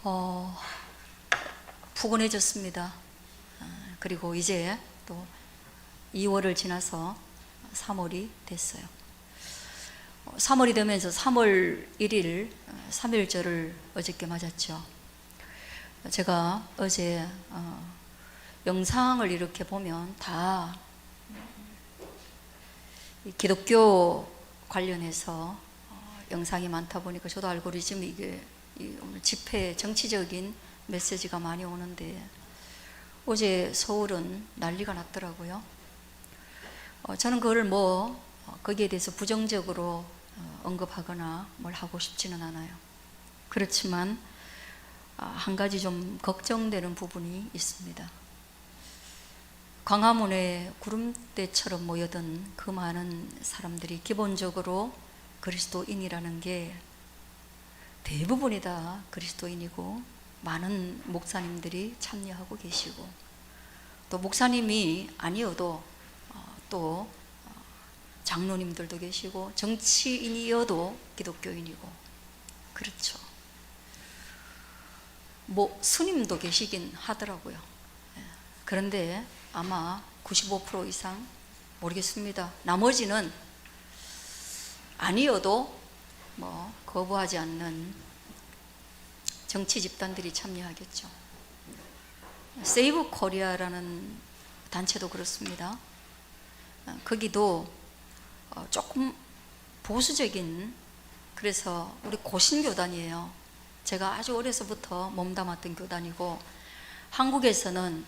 어, 푸근해졌습니다. 그리고 이제 또 2월을 지나서 3월이 됐어요. 3월이 되면서 3월 1일 3.1절을 어저께 맞았죠. 제가 어제 영상을 이렇게 보면 다 기독교 관련해서 영상이 많다 보니까 저도 알고리즘이 이게 오늘 집회 정치적인 메시지가 많이 오는데 어제 서울은 난리가 났더라고요. 저는 그걸 거기에 대해서 부정적으로 언급하거나 뭘 하고 싶지는 않아요. 그렇지만 한 가지 좀 걱정되는 부분이 있습니다. 광화문에 구름대처럼 모여든 그 많은 사람들이 기본적으로 그리스도인이라는 게 대부분이 다 그리스도인이고 많은 목사님들이 참여하고 계시고 또 목사님이 아니어도 또 장로님들도 계시고 정치인이어도 기독교인이고 그렇죠. 스님도 계시긴 하더라고요. 그런데 아마 95% 이상 모르겠습니다. 나머지는 아니어도 거부하지 않는 정치 집단들이 참여하겠죠. 세이브 코리아라는 단체도 그렇습니다. 거기도 조금 보수적인, 그래서 우리 고신교단이에요. 제가 아주 어려서부터 몸담았던 교단이고 한국에서는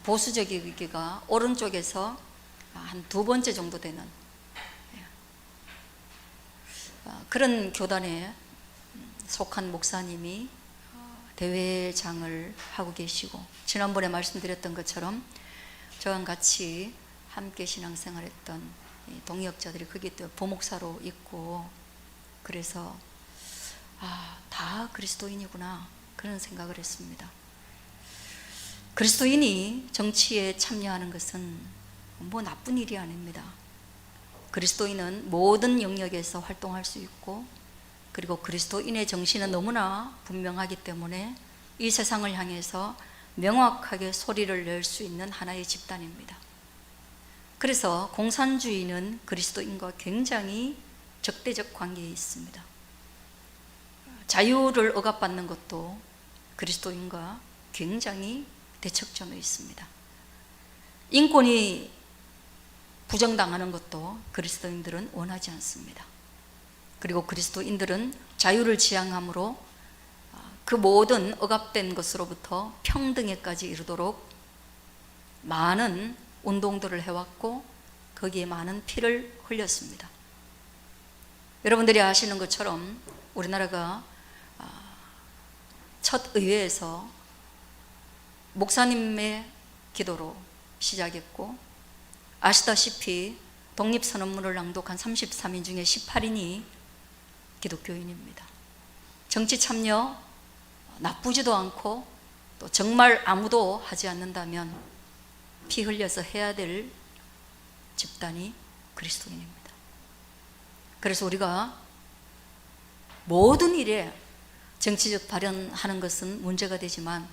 보수적이기가 오른쪽에서 한 2번째 정도 되는 그런 교단에 속한 목사님이 대회장을 하고 계시고 지난번에 말씀드렸던 것처럼 저와 같이 함께 신앙생활했던 동역자들이 거기 또 부목사로 있고 그래서 다 그리스도인이구나 그런 생각을 했습니다. 그리스도인이 정치에 참여하는 것은 나쁜 일이 아닙니다. 그리스도인은 모든 영역에서 활동할 수 있고 그리고 그리스도인의 정신은 너무나 분명하기 때문에 이 세상을 향해서 명확하게 소리를 낼 수 있는 하나의 집단입니다. 그래서 공산주의는 그리스도인과 굉장히 적대적 관계에 있습니다. 자유를 억압받는 것도 그리스도인과 굉장히 대척점에 있습니다. 인권이 부정당하는 것도 그리스도인들은 원하지 않습니다. 그리고 그리스도인들은 자유를 지향함으로 그 모든 억압된 것으로부터 평등에까지 이르도록 많은 운동들을 해왔고 거기에 많은 피를 흘렸습니다. 여러분들이 아시는 것처럼 우리나라가 첫 의회에서 목사님의 기도로 시작했고 아시다시피 독립선언문을 낭독한 33인 중에 18인이 기독교인입니다. 정치 참여 나쁘지도 않고 또 정말 아무도 하지 않는다면 피 흘려서 해야 될 집단이 그리스도인입니다. 그래서 우리가 모든 일에 정치적 발언하는 것은 문제가 되지만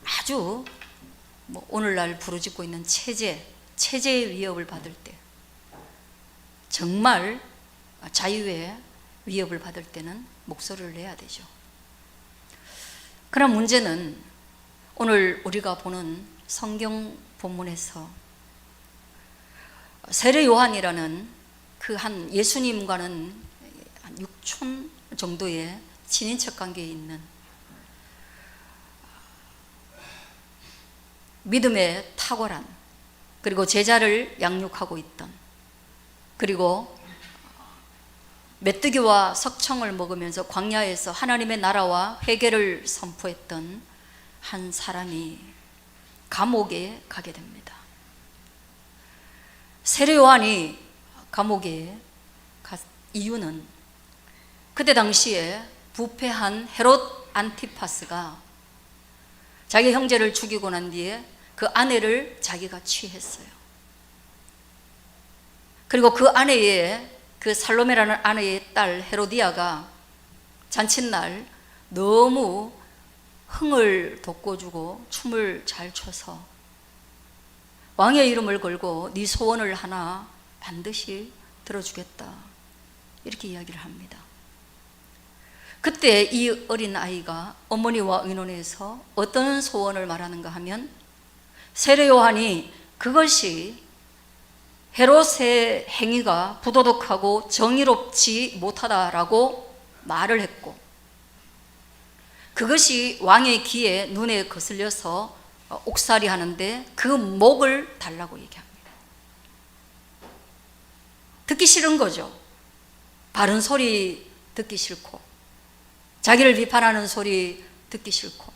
아주 오늘날 부르짖고 있는 체제의 위협을 받을 때 정말 자유의 위협을 받을 때는 목소리를 내야 되죠. 그런 문제는 오늘 우리가 보는 성경 본문에서 세례 요한이라는 그 한 예수님과는 한 6촌 정도의 친인척 관계에 있는 믿음에 탁월한 그리고 제자를 양육하고 있던 그리고 메뚜기와 석청을 먹으면서 광야에서 하나님의 나라와 회개를 선포했던 한 사람이 감옥에 가게 됩니다. 세례 요한이 감옥에 간 이유는 그때 당시에 부패한 헤롯 안티파스가 자기 형제를 죽이고 난 뒤에 그 아내를 자기가 취했어요. 그리고 그 아내의 그 살로메라는 아내의 딸 헤로디아가 잔칫날 너무 흥을 돋궈주고 춤을 잘 춰서 왕의 이름을 걸고 네 소원을 하나 반드시 들어주겠다, 이렇게 이야기를 합니다. 그때 이 어린 아이가 어머니와 의논해서 어떤 소원을 말하는가 하면, 세례 요한이 그것이 헤롯의 행위가 부도덕하고 정의롭지 못하다라고 말을 했고, 그것이 왕의 귀에 눈에 거슬려서 옥살이 하는데 그 목을 달라고 얘기합니다. 듣기 싫은 거죠. 바른 소리 듣기 싫고, 자기를 비판하는 소리 듣기 싫고,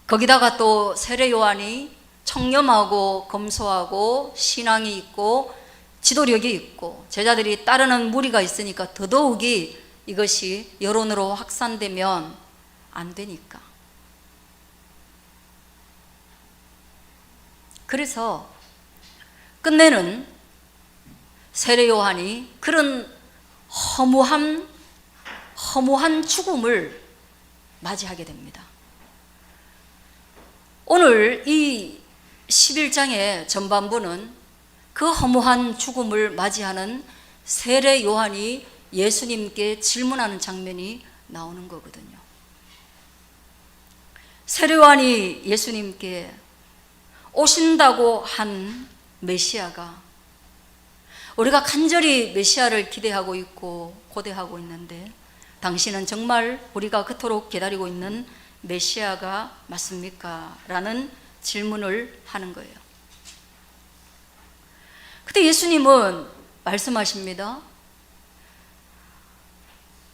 거기다가 또 세례 요한이 청렴하고 검소하고 신앙이 있고 지도력이 있고 제자들이 따르는 무리가 있으니까 더더욱이 이것이 여론으로 확산되면 안 되니까. 그래서 끝내는 세례 요한이 그런 허무한 죽음을 맞이하게 됩니다. 오늘 이 11장의 전반부는 그 허무한 죽음을 맞이하는 세례 요한이 예수님께 질문하는 장면이 나오는 거거든요. 세례 요한이 예수님께 오신다고 한 메시아가, 우리가 간절히 메시아를 기대하고 있고 고대하고 있는데 당신은 정말 우리가 그토록 기다리고 있는 메시아가 맞습니까? 라는 질문을 하는 거예요. 그때 예수님은 말씀하십니다.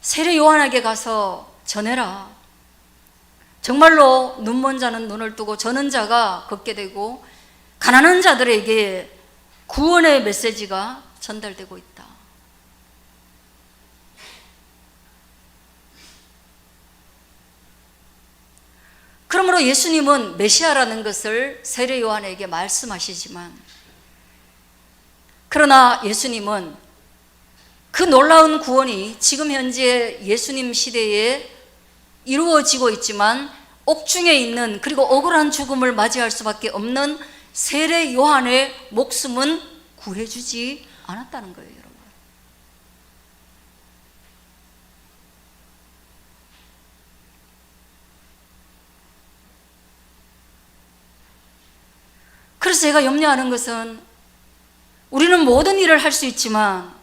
세례 요한에게 가서 전해라. 정말로 눈먼 자는 눈을 뜨고 저는 자가 걷게 되고 가난한 자들에게 구원의 메시지가 전달되고 있다. 그러므로 예수님은 메시아라는 것을 세례 요한에게 말씀하시지만, 그러나 예수님은 그 놀라운 구원이 지금 현재 예수님 시대에 이루어지고 있지만 옥중에 있는, 그리고 억울한 죽음을 맞이할 수밖에 없는 세례 요한의 목숨은 구해주지 않았다는 거예요, 여러분. 그래서 제가 염려하는 것은, 우리는 모든 일을 할 수 있지만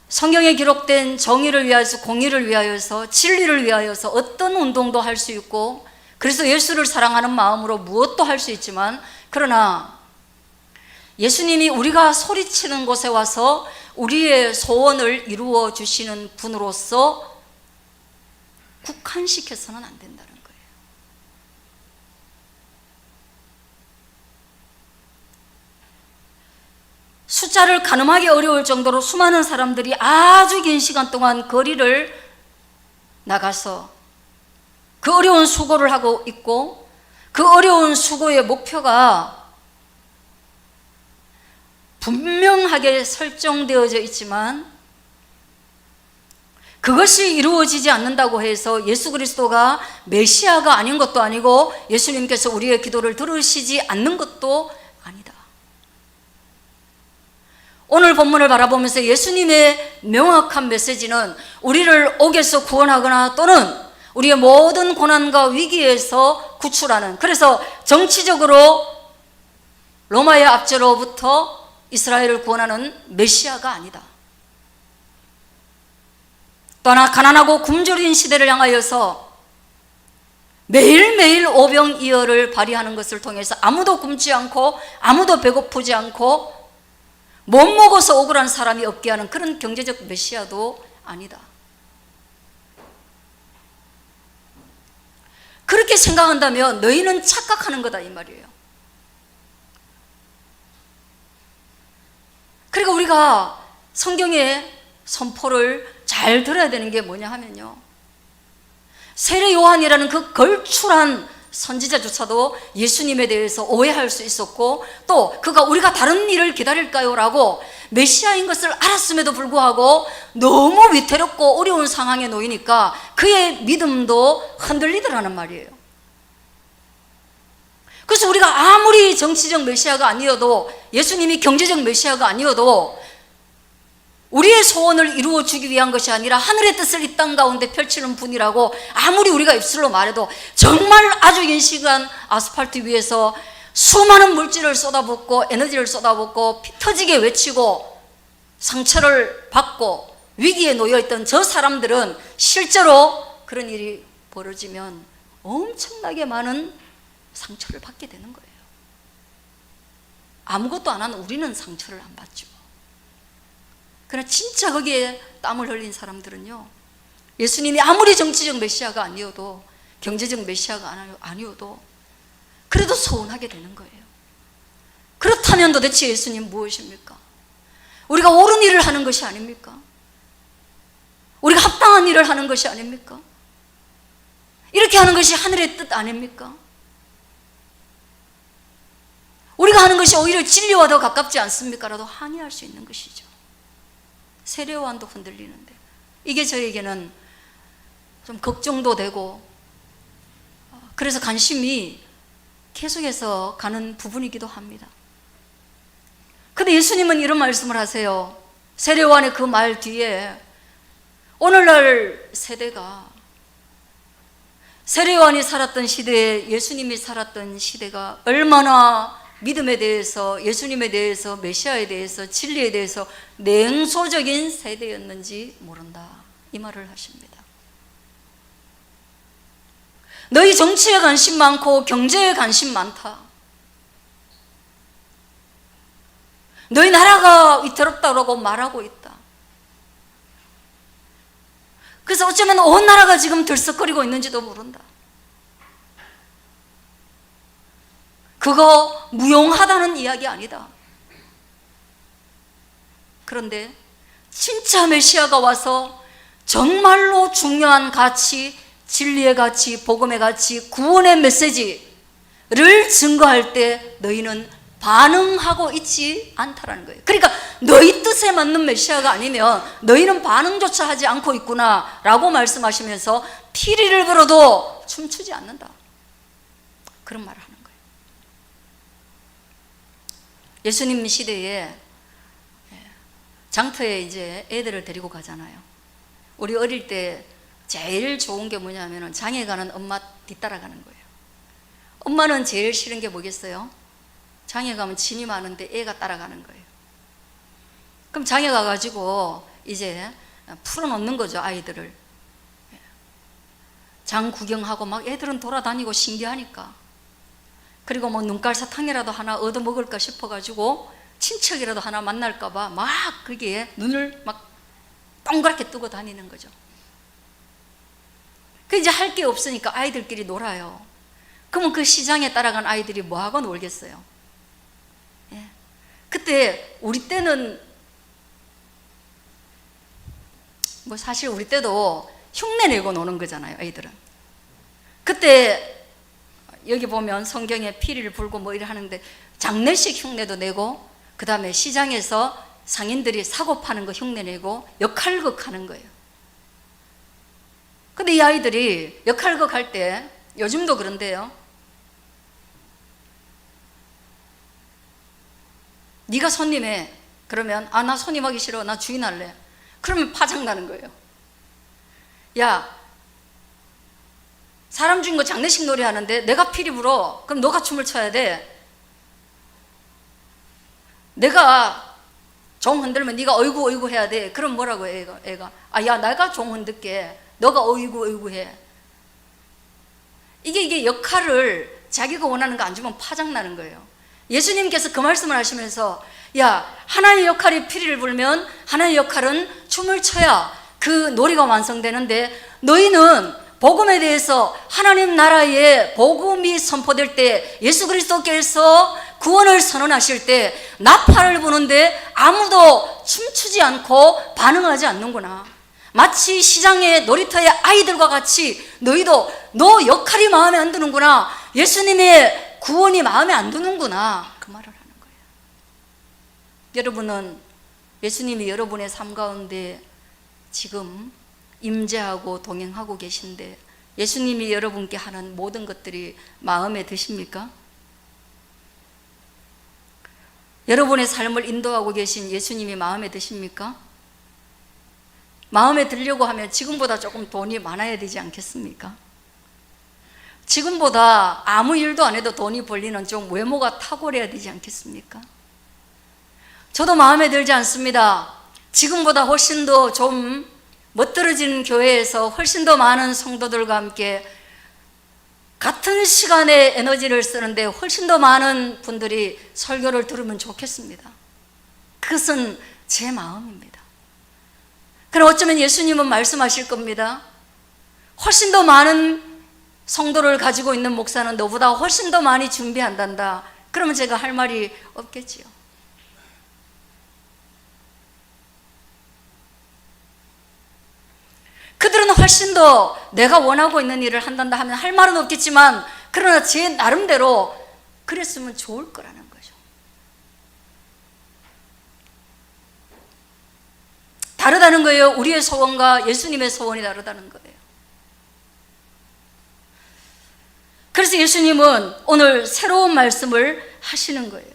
성경에 기록된 정의를 위하여서, 공의를 위하여서, 진리를 위하여서 어떤 운동도 할 수 있고, 그래서 예수를 사랑하는 마음으로 무엇도 할 수 있지만, 그러나 예수님이 우리가 소리치는 곳에 와서 우리의 소원을 이루어 주시는 분으로서 국한시켜서는 안 된다는 거예요. 숫자를 가늠하기 어려울 정도로 수많은 사람들이 아주 긴 시간 동안 거리를 나가서 그 어려운 수고를 하고 있고, 그 어려운 수고의 목표가 분명하게 설정되어져 있지만 그것이 이루어지지 않는다고 해서 예수 그리스도가 메시아가 아닌 것도 아니고 예수님께서 우리의 기도를 들으시지 않는 것도 아니다. 오늘 본문을 바라보면서 예수님의 명확한 메시지는 우리를 옥에서 구원하거나 또는 우리의 모든 고난과 위기에서 구출하는, 그래서 정치적으로 로마의 압제로부터 이스라엘을 구원하는 메시아가 아니다. 또한 가난하고 굶주린 시대를 향하여서 매일매일 오병이어를 발휘하는 것을 통해서 아무도 굶지 않고 아무도 배고프지 않고 못 먹어서 억울한 사람이 없게 하는 그런 경제적 메시아도 아니다. 그렇게 생각한다면 너희는 착각하는 거다, 이 말이에요. 그리고 우리가 성경의 선포를 잘 들어야 되는 게 뭐냐 하면요, 세례 요한이라는 그 걸출한 선지자조차도 예수님에 대해서 오해할 수 있었고, 또 그가 우리가 다른 일을 기다릴까요? 라고 메시아인 것을 알았음에도 불구하고 너무 위태롭고 어려운 상황에 놓이니까 그의 믿음도 흔들리더라는 말이에요. 그래서 우리가 아무리 정치적 메시아가 아니어도, 예수님이 경제적 메시아가 아니어도 우리의 소원을 이루어주기 위한 것이 아니라 하늘의 뜻을 이 땅 가운데 펼치는 분이라고 아무리 우리가 입술로 말해도, 정말 아주 긴 시간 아스팔트 위에서 수많은 물질을 쏟아붓고 에너지를 쏟아붓고 피 터지게 외치고 상처를 받고 위기에 놓여있던 저 사람들은 실제로 그런 일이 벌어지면 엄청나게 많은 상처를 받게 되는 거예요. 아무것도 안 하는 우리는 상처를 안 받죠. 그러나 진짜 거기에 땀을 흘린 사람들은요, 예수님이 아무리 정치적 메시아가 아니어도, 경제적 메시아가 아니어도 그래도 서운하게 되는 거예요. 그렇다면 도대체 예수님 무엇입니까? 우리가 옳은 일을 하는 것이 아닙니까? 우리가 합당한 일을 하는 것이 아닙니까? 이렇게 하는 것이 하늘의 뜻 아닙니까? 우리가 하는 것이 오히려 진리와 더 가깝지 않습니까? 라도 항의할 수 있는 것이죠. 세례요한도 흔들리는데, 이게 저에게는 좀 걱정도 되고, 그래서 관심이 계속해서 가는 부분이기도 합니다. 근데 예수님은 이런 말씀을 하세요. 세례요한의 그 말 뒤에 오늘날 세대가, 세례요한이 살았던 시대에 예수님이 살았던 시대가 얼마나 믿음에 대해서, 예수님에 대해서, 메시아에 대해서, 진리에 대해서 냉소적인 세대였는지 모른다, 이 말을 하십니다. 너희 정치에 관심 많고 경제에 관심 많다. 너희 나라가 위태롭다고 말하고 있다. 그래서 어쩌면 온 나라가 지금 들썩거리고 있는지도 모른다. 그거 무용하다는 이야기 아니다. 그런데 진짜 메시아가 와서 정말로 중요한 가치, 진리의 가치, 복음의 가치, 구원의 메시지를 증거할 때 너희는 반응하고 있지 않다라는 거예요. 그러니까 너희 뜻에 맞는 메시아가 아니면 너희는 반응조차 하지 않고 있구나 라고 말씀하시면서 피리를 불어도 춤추지 않는다, 그런 말을 하는 거예요. 예수님 시대에 장터에 이제 애들을 데리고 가잖아요. 우리 어릴 때 제일 좋은 게 뭐냐면 장에 가는 엄마 뒤따라가는 거예요. 엄마는 제일 싫은 게 뭐겠어요? 장에 가면 짐이 많은데 애가 따라가는 거예요. 그럼 장에 가가지고 이제 풀어놓는 거죠, 아이들을. 장 구경하고 막 애들은 돌아다니고 신기하니까. 그리고 뭐 눈깔 사탕이라도 하나 얻어먹을까 싶어가지고 친척이라도 하나 만날까봐 막 거기에 눈을 막 동그랗게 뜨고 다니는 거죠. 그 이제 할 게 없으니까 아이들끼리 놀아요. 그러면 그 시장에 따라간 아이들이 뭐하고 놀겠어요? 예. 그때 우리 때는 뭐 사실 우리 때도 흉내 내고 노는 거잖아요, 아이들은. 그때 여기 보면 성경에 피리를 불고 뭐 이래 하는데 장례식 흉내도 내고, 그 다음에 시장에서 상인들이 사고 파는 거 흉내 내고 역할극 하는 거예요. 근데 이 아이들이 역할극 할 때, 요즘도 그런데요, 네가 손님해. 그러면 아, 나 손님하기 싫어, 나 주인 할래. 그러면 파장 나는 거예요. 야, 사람 죽인 거 장례식 놀이 하는데 내가 피리 불어. 그럼 너가 춤을 춰야 돼. 내가 종 흔들면 네가 어이구 어이구 해야 돼. 그럼 뭐라고 해, 애가? 아, 야, 내가 종 흔들게. 너가 어이구 어이구 해. 이게 역할을 자기가 원하는 거 안 주면 파장 나는 거예요. 예수님께서 그 말씀을 하시면서, 야, 하나의 역할이 피리를 불면 하나의 역할은 춤을 춰야 그 놀이가 완성되는데, 너희는 복음에 대해서 하나님 나라의 복음이 선포될 때, 예수 그리스도께서 구원을 선언하실 때 나팔을 부는데 아무도 춤추지 않고 반응하지 않는구나. 마치 시장의 놀이터의 아이들과 같이 너희도 너 역할이 마음에 안 드는구나. 예수님의 구원이 마음에 안 드는구나, 그 말을 하는 거예요. 여러분은 예수님이 여러분의 삶 가운데 지금 임재하고 동행하고 계신데 예수님이 여러분께 하는 모든 것들이 마음에 드십니까? 여러분의 삶을 인도하고 계신 예수님이 마음에 드십니까? 마음에 들려고 하면 지금보다 조금 돈이 많아야 되지 않겠습니까? 지금보다 아무 일도 안 해도 돈이 벌리는 좀 외모가 탁월해야 되지 않겠습니까? 저도 마음에 들지 않습니다. 지금보다 훨씬 더 좀 멋들어지는 교회에서 훨씬 더 많은 성도들과 함께 같은 시간에 에너지를 쓰는데 훨씬 더 많은 분들이 설교를 들으면 좋겠습니다. 그것은 제 마음입니다. 그럼 어쩌면 예수님은 말씀하실 겁니다. 훨씬 더 많은 성도를 가지고 있는 목사는 너보다 훨씬 더 많이 준비한단다. 그러면 제가 할 말이 없겠지요. 그들은 훨씬 더 내가 원하고 있는 일을 한단다 하면 할 말은 없겠지만, 그러나 제 나름대로 그랬으면 좋을 거라는 거죠. 다르다는 거예요. 우리의 소원과 예수님의 소원이 다르다는 거예요. 그래서 예수님은 오늘 새로운 말씀을 하시는 거예요.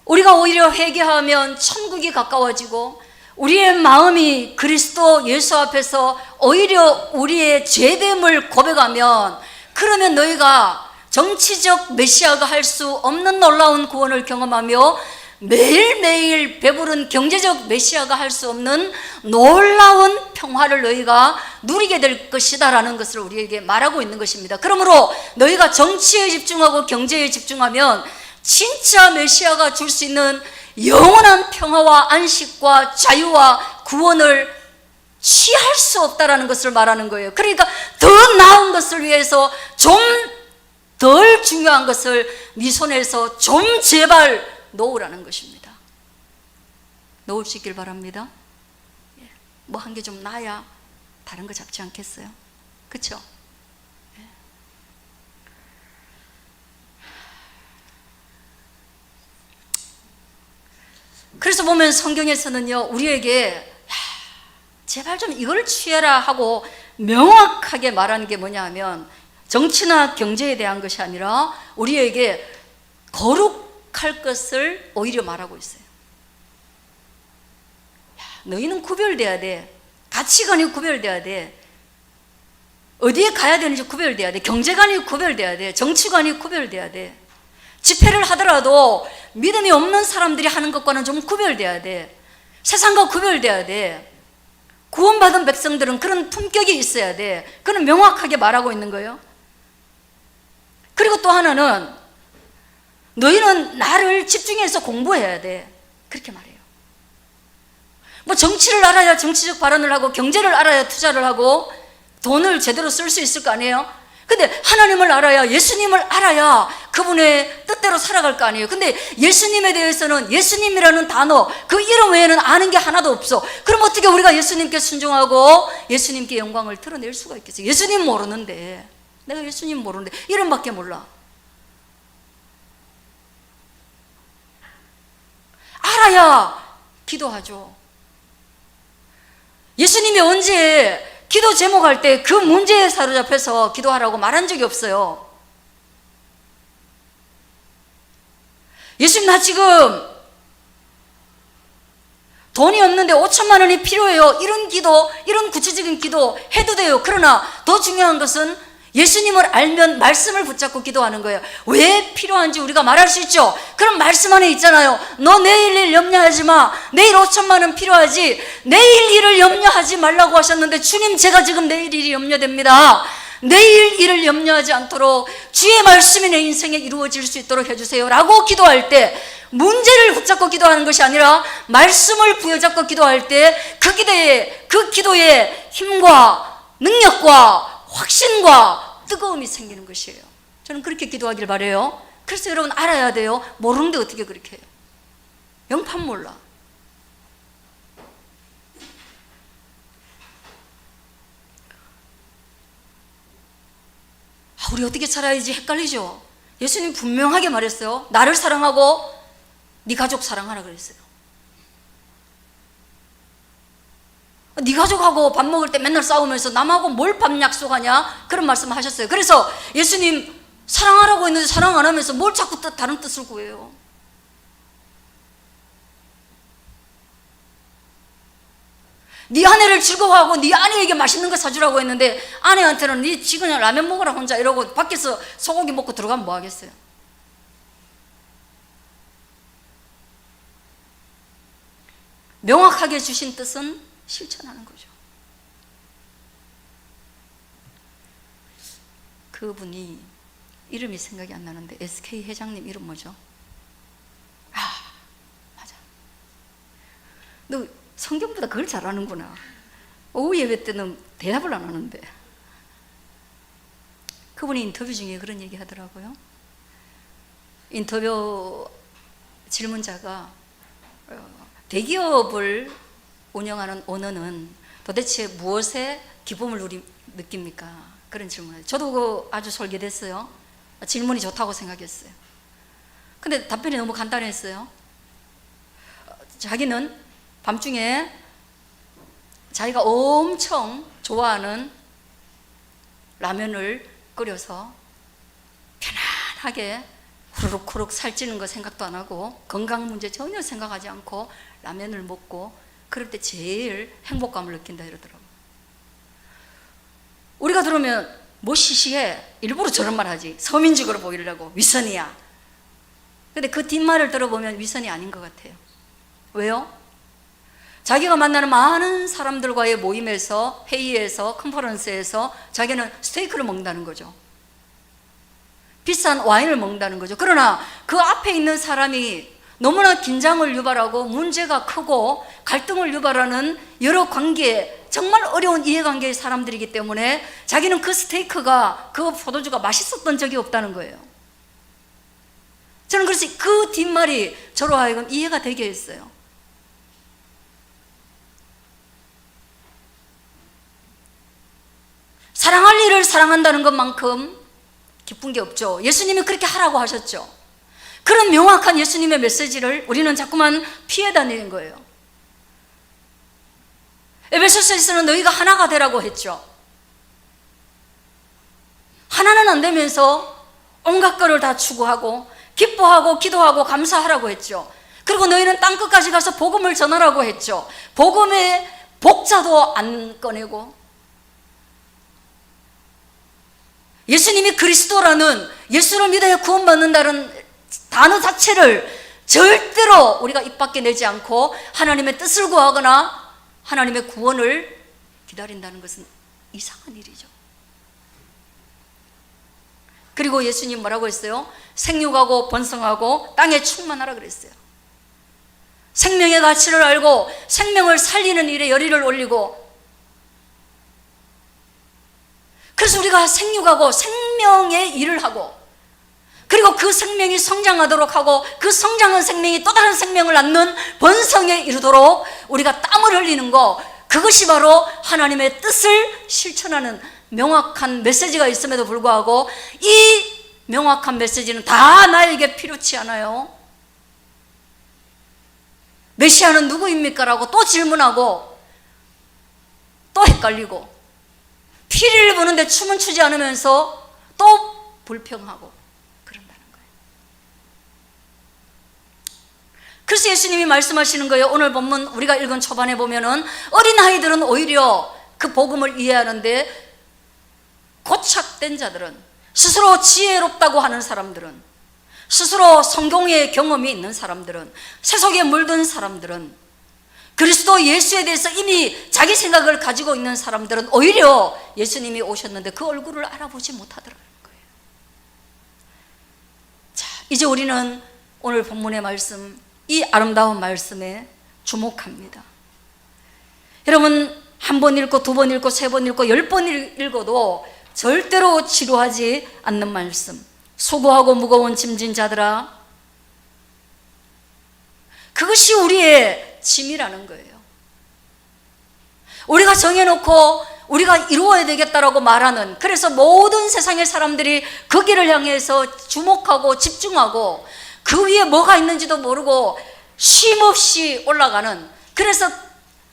우리가 오히려 회개하면 천국이 가까워지고 우리의 마음이 그리스도 예수 앞에서 오히려 우리의 죄됨을 고백하면, 그러면 너희가 정치적 메시아가 할 수 없는 놀라운 구원을 경험하며 매일매일 배부른 경제적 메시아가 할 수 없는 놀라운 평화를 너희가 누리게 될 것이다 라는 것을 우리에게 말하고 있는 것입니다. 그러므로 너희가 정치에 집중하고 경제에 집중하면 진짜 메시아가 줄 수 있는 영원한 평화와 안식과 자유와 구원을 취할 수 없다라는 것을 말하는 거예요. 그러니까 더 나은 것을 위해서 좀 덜 중요한 것을 네 손에서 좀 제발 놓으라는 것입니다. 놓을 수 있길 바랍니다. 뭐 한 게 좀 나야 다른 거 잡지 않겠어요? 그렇죠? 그래서 보면 성경에서는요, 우리에게 제발 좀 이걸 취해라 하고 명확하게 말하는 게 뭐냐 하면, 정치나 경제에 대한 것이 아니라 우리에게 거룩할 것을 오히려 말하고 있어요. 너희는 구별돼야 돼. 가치관이 구별돼야 돼. 어디에 가야 되는지 구별돼야 돼. 경제관이 구별돼야 돼. 정치관이 구별돼야 돼. 집회를 하더라도 믿음이 없는 사람들이 하는 것과는 좀 구별돼야 돼. 세상과 구별돼야 돼. 구원받은 백성들은 그런 품격이 있어야 돼. 그건 명확하게 말하고 있는 거예요. 그리고 또 하나는 너희는 나를 집중해서 공부해야 돼. 그렇게 말해요. 뭐 정치를 알아야 정치적 발언을 하고 경제를 알아야 투자를 하고 돈을 제대로 쓸 수 있을 거 아니에요? 근데 하나님을 알아야, 예수님을 알아야 그분의 뜻대로 살아갈 거 아니에요. 근데 예수님에 대해서는 예수님이라는 단어, 그 이름 외에는 아는 게 하나도 없어. 그럼 어떻게 우리가 예수님께 순종하고 예수님께 영광을 드러낼 수가 있겠어요? 예수님 모르는데, 내가 예수님 모르는데 이름밖에 몰라. 알아야 기도하죠. 예수님이 언제 기도 제목할 때 그 문제에 사로잡혀서 기도하라고 말한 적이 없어요. 예수님, 나 지금 돈이 없는데 5천만 원이 필요해요. 이런 기도, 이런 구체적인 기도 해도 돼요. 그러나 더 중요한 것은 예수님을 알면 말씀을 붙잡고 기도하는 거예요. 왜 필요한지 우리가 말할 수 있죠. 그럼 말씀 안에 있잖아요. 너 내일 일 염려하지 마. 내일 5천만 원 필요하지. 내일 일을 염려하지 말라고 하셨는데, 주님, 제가 지금 내일 일이 염려됩니다. 내일 일을 염려하지 않도록 주의 말씀이 내 인생에 이루어질 수 있도록 해주세요 라고 기도할 때, 문제를 붙잡고 기도하는 것이 아니라 말씀을 부여잡고 기도할 때 그 기도에 힘과 능력과 확신과 뜨거움이 생기는 것이에요. 저는 그렇게 기도하길 바라요. 그래서 여러분 알아야 돼요. 모르는데 어떻게 그렇게 해요? 영판 몰라. 우리 어떻게 살아야지 헷갈리죠. 예수님 분명하게 말했어요. 나를 사랑하고 네 가족 사랑하라 그랬어요. 네 가족하고 밥 먹을 때 맨날 싸우면서 남하고 뭘 밥 약속하냐, 그런 말씀 하셨어요. 그래서 예수님 사랑하라고 했는데 사랑 안 하면서 뭘 자꾸 다른 뜻을 구해요. 네 아내를 즐거워하고 네 아내에게 맛있는 거 사주라고 했는데 아내한테는 네 지금 라면 먹으라 혼자 이러고 밖에서 소고기 먹고 들어가면 뭐 하겠어요. 명확하게 주신 뜻은 실천하는 거죠. 그분이 이름이 생각이 안 나는데 SK 회장님 이름 뭐죠? 맞아. 너 성경보다 그걸 잘하는구나. 오후 예배 때는 대답을 안 하는데. 그분이 인터뷰 중에 그런 얘기 하더라고요. 인터뷰 질문자가 대기업을 운영하는 오너는 도대체 무엇에 기쁨을 느낍니까? 그런 질문을. 저도 아주 설계됐어요. 질문이 좋다고 생각했어요. 근데 답변이 너무 간단했어요. 자기는 밤중에 자기가 엄청 좋아하는 라면을 끓여서 편안하게 후루룩 살찌는 거 생각도 안 하고 건강 문제 전혀 생각하지 않고 라면을 먹고 그럴 때 제일 행복감을 느낀다 이러더라고요. 우리가 들으면 뭐 시시해, 일부러 저런 말 하지, 서민적으로 보이려고, 위선이야. 근데 그 뒷말을 들어보면 위선이 아닌 것 같아요. 왜요? 자기가 만나는 많은 사람들과의 모임에서, 회의에서, 컨퍼런스에서 자기는 스테이크를 먹는다는 거죠. 비싼 와인을 먹는다는 거죠. 그러나 그 앞에 있는 사람이 너무나 긴장을 유발하고 문제가 크고 갈등을 유발하는 여러 관계, 정말 어려운 이해관계의 사람들이기 때문에 자기는 그 스테이크가, 그 포도주가 맛있었던 적이 없다는 거예요. 저는 그래서 그 뒷말이 저로 하여금 이해가 되게 했어요. 사랑할 일을 사랑한다는 것만큼 기쁜 게 없죠. 예수님이 그렇게 하라고 하셨죠. 그런 명확한 예수님의 메시지를 우리는 자꾸만 피해 다니는 거예요. 에베소서에서는 너희가 하나가 되라고 했죠. 하나는 안 되면서 온갖 것을 다 추구하고 기뻐하고 기도하고 감사하라고 했죠. 그리고 너희는 땅끝까지 가서 복음을 전하라고 했죠. 복음의 복자도 안 꺼내고 예수님이 그리스도라는, 예수를 믿어야 구원받는다는 단어 자체를 절대로 우리가 입 밖에 내지 않고 하나님의 뜻을 구하거나 하나님의 구원을 기다린다는 것은 이상한 일이죠. 그리고 예수님 뭐라고 했어요? 생육하고 번성하고 땅에 충만하라 그랬어요. 생명의 가치를 알고 생명을 살리는 일에 열의를 올리고, 그래서 우리가 생육하고 생명의 일을 하고, 그리고 그 생명이 성장하도록 하고 그 성장한 생명이 또 다른 생명을 낳는 번성에 이르도록 우리가 땀을 흘리는 거, 그것이 바로 하나님의 뜻을 실천하는 명확한 메시지가 있음에도 불구하고 이 명확한 메시지는 다 나에게 필요치 않아요. 메시아는 누구입니까? 라고 또 질문하고 또 헷갈리고 피리를 부는데 춤은 추지 않으면서 또 불평하고 그런다는 거예요. 그래서 예수님이 말씀하시는 거예요. 오늘 본문 우리가 읽은 초반에 보면은 어린아이들은 오히려 그 복음을 이해하는데 고착된 자들은, 스스로 지혜롭다고 하는 사람들은, 스스로 성경의 경험이 있는 사람들은, 세속에 물든 사람들은, 그리스도 예수에 대해서 이미 자기 생각을 가지고 있는 사람들은 오히려 예수님이 오셨는데 그 얼굴을 알아보지 못하더라는 거예요. 자, 이제 우리는 오늘 본문의 말씀, 이 아름다운 말씀에 주목합니다. 여러분, 한 번 읽고 두 번 읽고 세 번 읽고 10번 읽어도 절대로 지루하지 않는 말씀. 수고하고 무거운 짐진 자들아, 그것이 우리의 짐이라는 거예요. 우리가 정해놓고 우리가 이루어야 되겠다라고 말하는, 그래서 모든 세상의 사람들이 그 길을 향해서 주목하고 집중하고 그 위에 뭐가 있는지도 모르고 쉼없이 올라가는, 그래서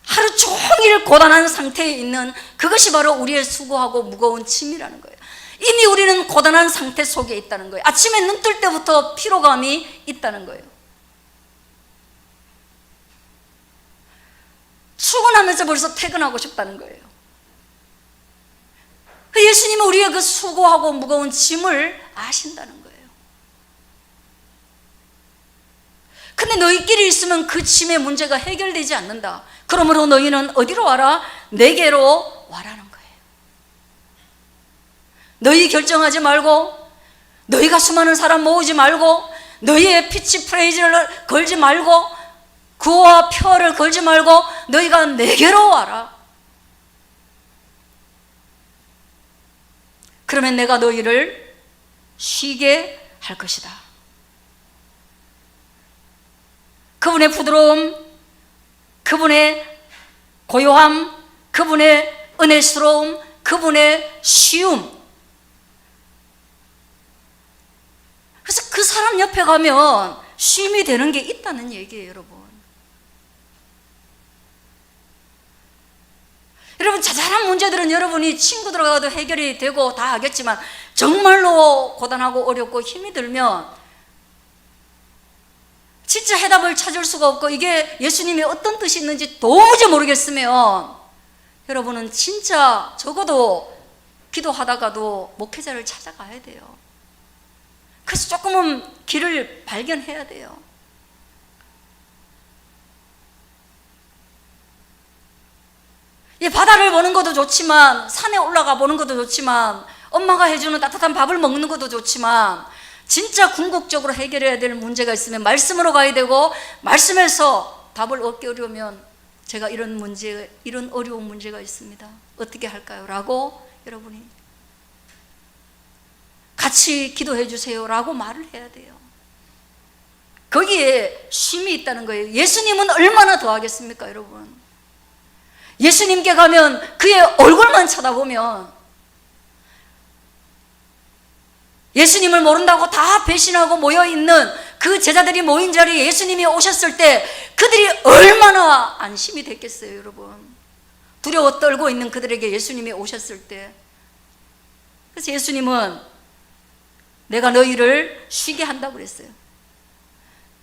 하루 종일 고단한 상태에 있는 그것이 바로 우리의 수고하고 무거운 짐이라는 거예요. 이미 우리는 고단한 상태 속에 있다는 거예요. 아침에 눈 뜰 때부터 피로감이 있다는 거예요. 출근하면서 벌써 퇴근하고 싶다는 거예요. 예수님은 우리의 그 수고하고 무거운 짐을 아신다는 거예요. 근데 너희끼리 있으면 그 짐의 문제가 해결되지 않는다. 그러므로 너희는 어디로 와라? 내게로 와라는 거예요. 너희 결정하지 말고, 너희가 수많은 사람 모으지 말고, 너희의 피치 프레이즈를 걸지 말고, 구호와 표를 걸지 말고 너희가 내게로 와라. 그러면 내가 너희를 쉬게 할 것이다. 그분의 부드러움, 그분의 고요함, 그분의 은혜스러움, 그분의 쉬움. 그래서 그 사람 옆에 가면 쉼이 되는 게 있다는 얘기예요, 여러분. 여러분, 자잘한 문제들은 여러분이 친구들하고 가도 해결이 되고 다 하겠지만, 정말로 고단하고 어렵고 힘이 들면 진짜 해답을 찾을 수가 없고 이게 예수님이 어떤 뜻이 있는지 도무지 모르겠으면 여러분은 진짜 적어도 기도하다가도 목회자를 찾아가야 돼요. 그래서 조금은 길을 발견해야 돼요. 이 바다를 보는 것도 좋지만, 산에 올라가 보는 것도 좋지만, 엄마가 해주는 따뜻한 밥을 먹는 것도 좋지만, 진짜 궁극적으로 해결해야 될 문제가 있으면 말씀으로 가야 되고, 말씀에서 답을 얻기 어려우면 제가 이런 문제, 이런 어려운 문제가 있습니다. 어떻게 할까요? 라고 여러분이 같이 기도해 주세요 라고 말을 해야 돼요. 거기에 쉼이 있다는 거예요. 예수님은 얼마나 더 하겠습니까, 여러분? 예수님께 가면 그의 얼굴만 쳐다보면, 예수님을 모른다고 다 배신하고 모여있는 그 제자들이 모인 자리에 예수님이 오셨을 때 그들이 얼마나 안심이 됐겠어요, 여러분. 두려워 떨고 있는 그들에게 예수님이 오셨을 때. 그래서 예수님은 내가 너희를 쉬게 한다고 그랬어요.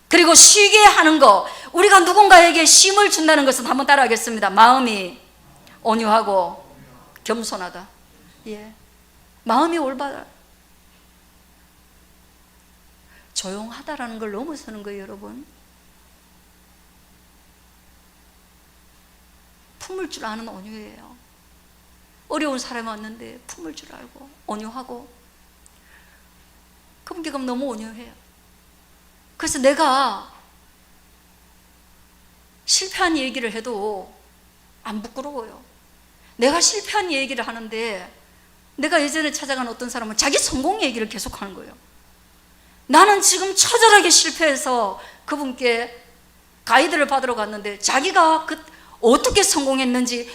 그리고 쉬게 하는 거, 우리가 누군가에게 쉼을 준다는 것은 한번 따라하겠습니다. 마음이 온유하고 겸손하다. 예, 마음이 올바라. 조용하다라는 걸 넘어서는 거예요, 여러분. 품을 줄 아는 온유예요. 어려운 사람이 왔는데 품을 줄 알고 온유하고, 그분께 가면 너무 온유해요. 그래서 내가 실패한 얘기를 해도 안 부끄러워요. 내가 실패한 얘기를 하는데, 내가 예전에 찾아간 어떤 사람은 자기 성공 얘기를 계속하는 거예요. 나는 지금 처절하게 실패해서 그분께 가이드를 받으러 갔는데 자기가 어떻게 성공했는지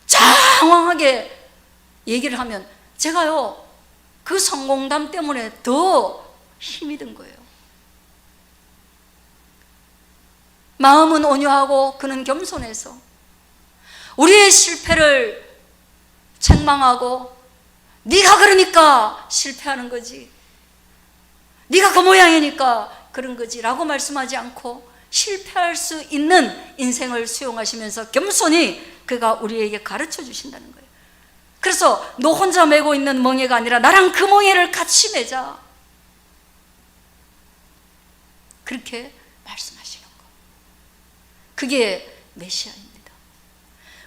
장황하게 얘기를 하면 제가요, 그 성공담 때문에 더 힘이 든 거예요. 마음은 온유하고 그는 겸손해서 우리의 실패를 책망하고, 네가 그러니까 실패하는 거지, 네가 그 모양이니까 그런 거지 라고 말씀하지 않고, 실패할 수 있는 인생을 수용하시면서 겸손히 그가 우리에게 가르쳐 주신다는 거예요. 그래서 너 혼자 메고 있는 멍에가 아니라 나랑 그 멍에를 같이 메자, 그렇게 말씀하시는 거. 그게 메시아입니다.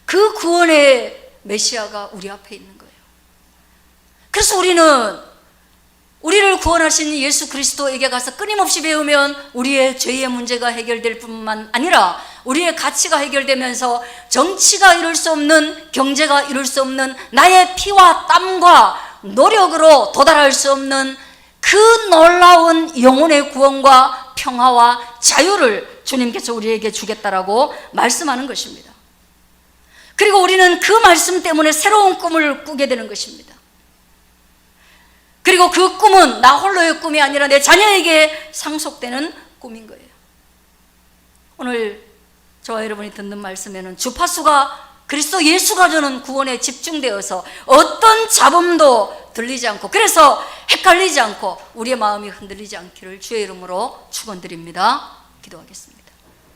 그 구원의 메시아가 우리 앞에 있는 거예요. 그래서 우리를 구원하신 예수 그리스도에게 가서 끊임없이 배우면 우리의 죄의 문제가 해결될 뿐만 아니라 우리의 가치가 해결되면서 정치가 이룰 수 없는, 경제가 이룰 수 없는, 나의 피와 땀과 노력으로 도달할 수 없는 그 놀라운 영혼의 구원과 평화와 자유를 주님께서 우리에게 주겠다라고 말씀하는 것입니다. 그리고 우리는 그 말씀 때문에 새로운 꿈을 꾸게 되는 것입니다. 그리고 그 꿈은 나 홀로의 꿈이 아니라 내 자녀에게 상속되는 꿈인 거예요. 오늘 저와 여러분이 듣는 말씀에는 주파수가 그리스도 예수가 주는 구원에 집중되어서 어떤 잡음도 들리지 않고, 그래서 헷갈리지 않고 우리의 마음이 흔들리지 않기를 주의 이름으로 축원드립니다. 기도하겠습니다.